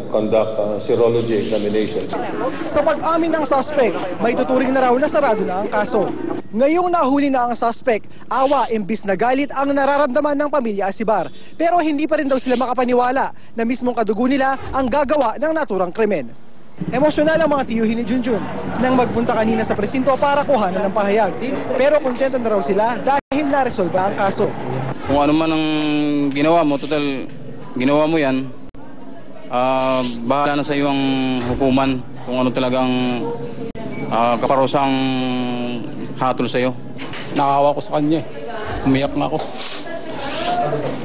conduct serology examination. Sa pag-amin ng suspect, may tuturing na raw na sarado na ang kaso. Ngayong nahuli na ang suspect, awa imbis na galit ang nararamdaman ng pamilya Asibar. Pero hindi pa rin daw sila makapaniwala na mismong kadugo nila ang gagawa ng naturang krimen. Emosyonal ang mga tiyuhin ni Junjun nang magpunta kanina sa presinto para kuhanan ng pahayag. Pero kontento na raw sila dahil naresolba ang kaso. Kung ano man ang ginawa mo, total ginawa mo yan, bahala na sa iyo ang hukuman kung ano talagang kaparusang hatol sa iyo. Nakahawa ko sa kanya. Umiyak na ako.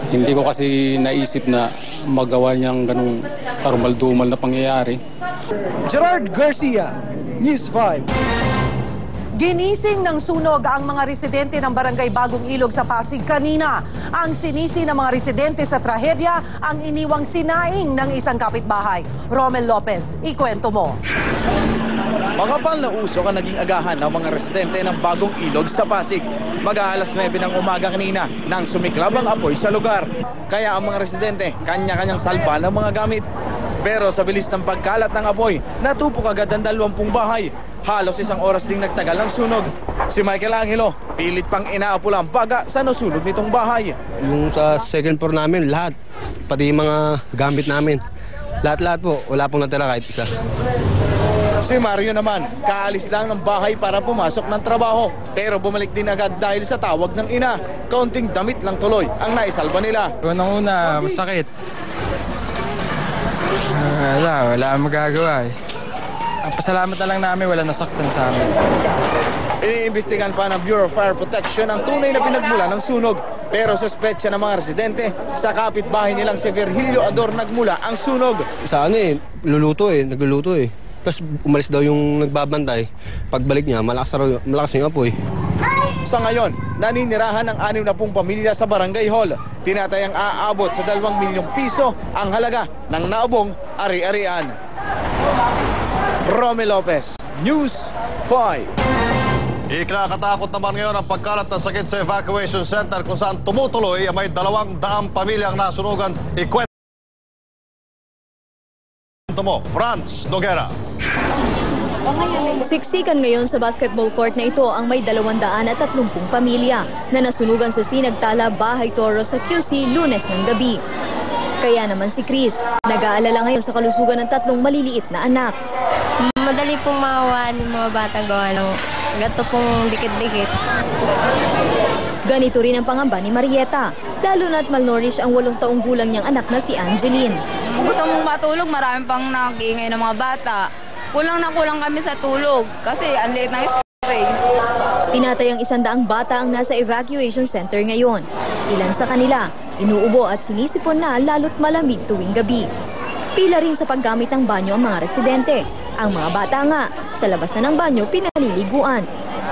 Hindi ko kasi naisip na magawa niyang ganung karumal-dumal na pangyayari. Gerard Garcia, News 5. Ginising ng sunog ang mga residente ng Barangay Bagong Ilog sa Pasig kanina. Ang sinisi ng mga residente sa trahedya ang iniwang sinaing ng isang kapitbahay. Romel Lopez, ikwento mo. Makapal na usok ang naging agahan ng mga residente ng Bagong Ilog sa Pasig. Mag-aalas 9 ng umaga kanina nang sumiklab ang apoy sa lugar. Kaya ang mga residente kanya-kanyang salba ng mga gamit. Pero sa bilis ng pagkalat ng apoy, natupok agad ang 20 bahay. Halos 1 oras ding nagtagal ang sunog. Si Michael Angelo, pilit pang inaapula ang baga sa nasunog nitong bahay. Yung sa second floor namin, lahat. Pati yung mga gamit namin. Lahat-lahat po, wala pong natira kahit isa. Si Mario naman, kaalis lang ng bahay para pumasok ng trabaho. Pero bumalik din agad dahil sa tawag ng ina. Kaunting damit lang tuloy ang naisalba nila. Unang-una, masakit. Wala magagawa eh. Ang pasalamat na lang namin, wala nasaktan sa amin. Iniimbestigan pa ng Bureau of Fire Protection ang tunay na pinagmula ng sunog. Pero suspetsya ng mga residente, sa kapitbahay nilang si Virgilio Ador nagmula ang sunog. Sa nagluluto eh. Tapos umalis daw yung nagbabantay. Pagbalik niya, malakas yung apoy. Sa ngayon, naninirahan ng 60 pamilya sa Barangay Hall. Tinatayang aabot sa 2 milyong piso ang halaga ng naabong ari-arian. Romel Lopez, News 5. Ikakatakot naman ngayon ang pagkalat ng sakit sa evacuation center kung saan tumutuloy may 200 pamilyang nasunugan. Ikwento mo, Franz Noguera. Siksikan ngayon sa basketball court na ito ang may 230 pamilya na nasunugan sa Sinagtala, Bahay Toro sa QC Lunes ng gabi. Kaya naman si Chris, nag-aalala ngayon sa kalusugan ng 3 maliliit na anak. Madali pong mahawahan yung mga bata gawa ng gato pong dikit-dikit. Ganito rin ang pangamba ni Marieta, lalo na't malnourished ang 8 taong gulang niyang anak na si Angeline. Kung gusto mong matulog, marami pang nag-iingay ng mga bata. Kulang na kulang kami sa tulog kasi ang liit ng space. Tinatayang 100 bata ang nasa evacuation center ngayon. Ilan sa kanila, inuubo at sinisipon na lalo't malamig tuwing gabi. Pila rin sa paggamit ng banyo ang mga residente. Ang mga bata nga, sa labas na ng banyo, pinaliliguan.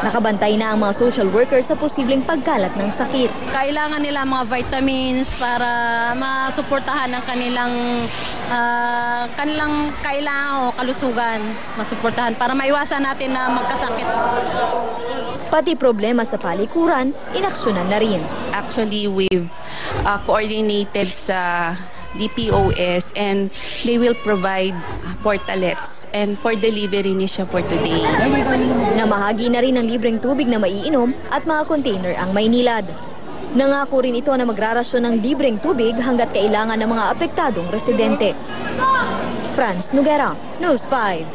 Nakabantay na ang mga social workers sa posibleng pagkalat ng sakit. Kailangan nila mga vitamins para masuportahan ang kanilang kailangan o kalusugan. Masuportahan para maiwasan natin na magkasakit. Pati problema sa palikuran, inaksyonan na rin. Actually, we've coordinated sa DPOS and they will provide portalets and for delivery ni siya for today. Namahagi na rin ng libreng tubig na maiinom at mga container ang Maynilad. Nangako rin ito na magrarasyon ng libreng tubig hanggat kailangan ng mga apektadong residente. Franz Noguera, News 5.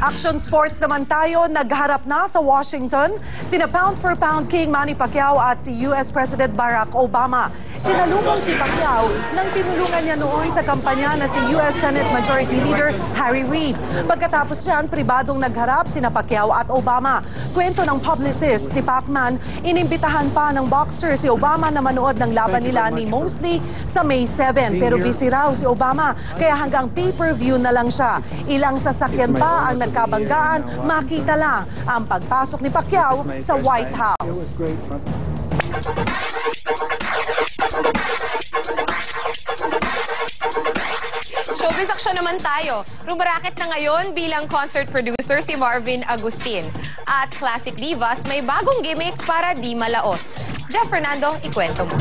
Action sports naman tayo, nagharap na sa Washington sina pound-for-pound king Manny Pacquiao at si US President Barack Obama. Sinalubong si Pacquiao nang tinulungan niya noon sa kampanya na si US Senate Majority Leader Harry Reid. Pagkatapos niyan, pribadong nagharap sina Pacquiao at Obama. Kwento ng publicist ni Pacman, inimbitahan pa ng boxer si Obama na manood ng laban nila ni Mosley sa May 7. Pero busy raw si Obama, kaya hanggang pay-per-view na lang siya. Ilang sasakyan pa ang nagkabanggaan, makita lang ang pagpasok ni Pacquiao sa White House. So Showbiz action naman tayo. Rumaraket na ngayon bilang concert producer si Marvin Agustin. At Classic Divas may bagong gimmick para di malaos. Jeff Fernando, ikwento mo.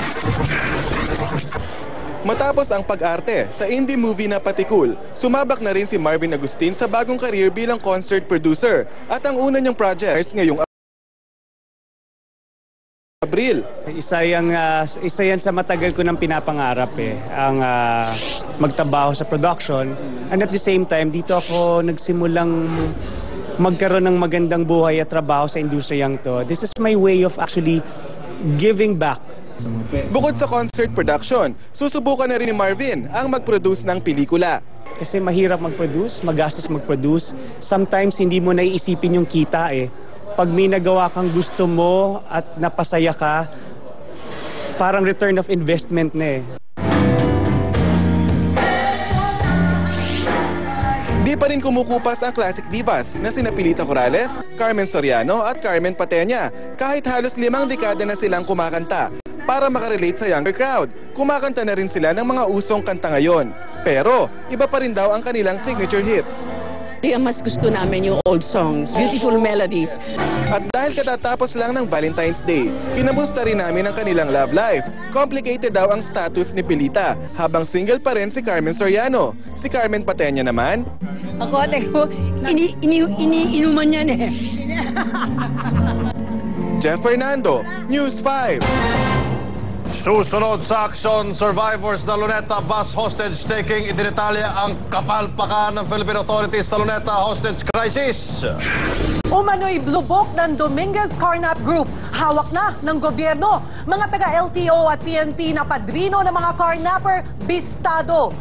Matapos ang pag-arte sa indie movie na Patikul, sumabak na rin si Marvin Agustin sa bagong career bilang concert producer at ang una niyang projects ngayong Abril. Isa yan sa matagal ko nang pinapangarap ang magtrabaho sa production. And at the same time, dito ako nagsimulang magkaroon ng magandang buhay at trabaho sa industriyang to. This is my way of actually giving back. Bukod sa concert production, susubukan na rin ni Marvin ang mag-produce ng pelikula. Kasi mahirap mag-produce, magastos mag-produce. Sometimes hindi mo naiisipin yung kita Pag may nagawa kang gusto mo at napasaya ka, parang return of investment na Di pa rin kumukupas ang Classic Divas na sina Pilita Corrales, Carmen Soriano at Carmen Patenya kahit halos 5 dekada na silang kumakanta. Para makarelate sa younger crowd, kumakanta na rin sila ng mga usong kanta ngayon. Pero iba pa rin daw ang kanilang signature hits. Mas gusto namin yung old songs, beautiful melodies. At dahil katatapos lang ng Valentine's Day, kinamusta rin namin ang kanilang love life. Complicated daw ang status ni Pilita, habang single pa rin si Carmen Soriano. Si Carmen Patenya naman, Ako, iniinuman yan Jeff Fernando, News 5. Susunod sa aksyon, survivors na Luneta bus hostage taking, idinetalya ang kapalpakan ng Philippine authorities sa Luneta hostage crisis. Umano'y blubok ng Dominguez Carnap Group. Hawak na ng gobyerno. Mga taga-LTO at PNP na padrino ng mga carnapper, bistado.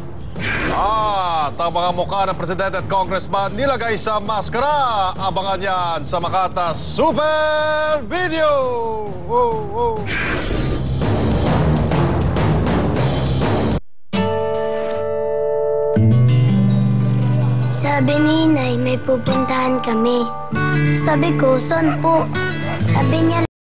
At ang mga mukha ng Presidente at Congressman nilagay sa maskara. Abangan yan sa Makata Super Video! Sabi ni Inay, may pupuntahan kami. Sabi ko, saan po? Sabi niya,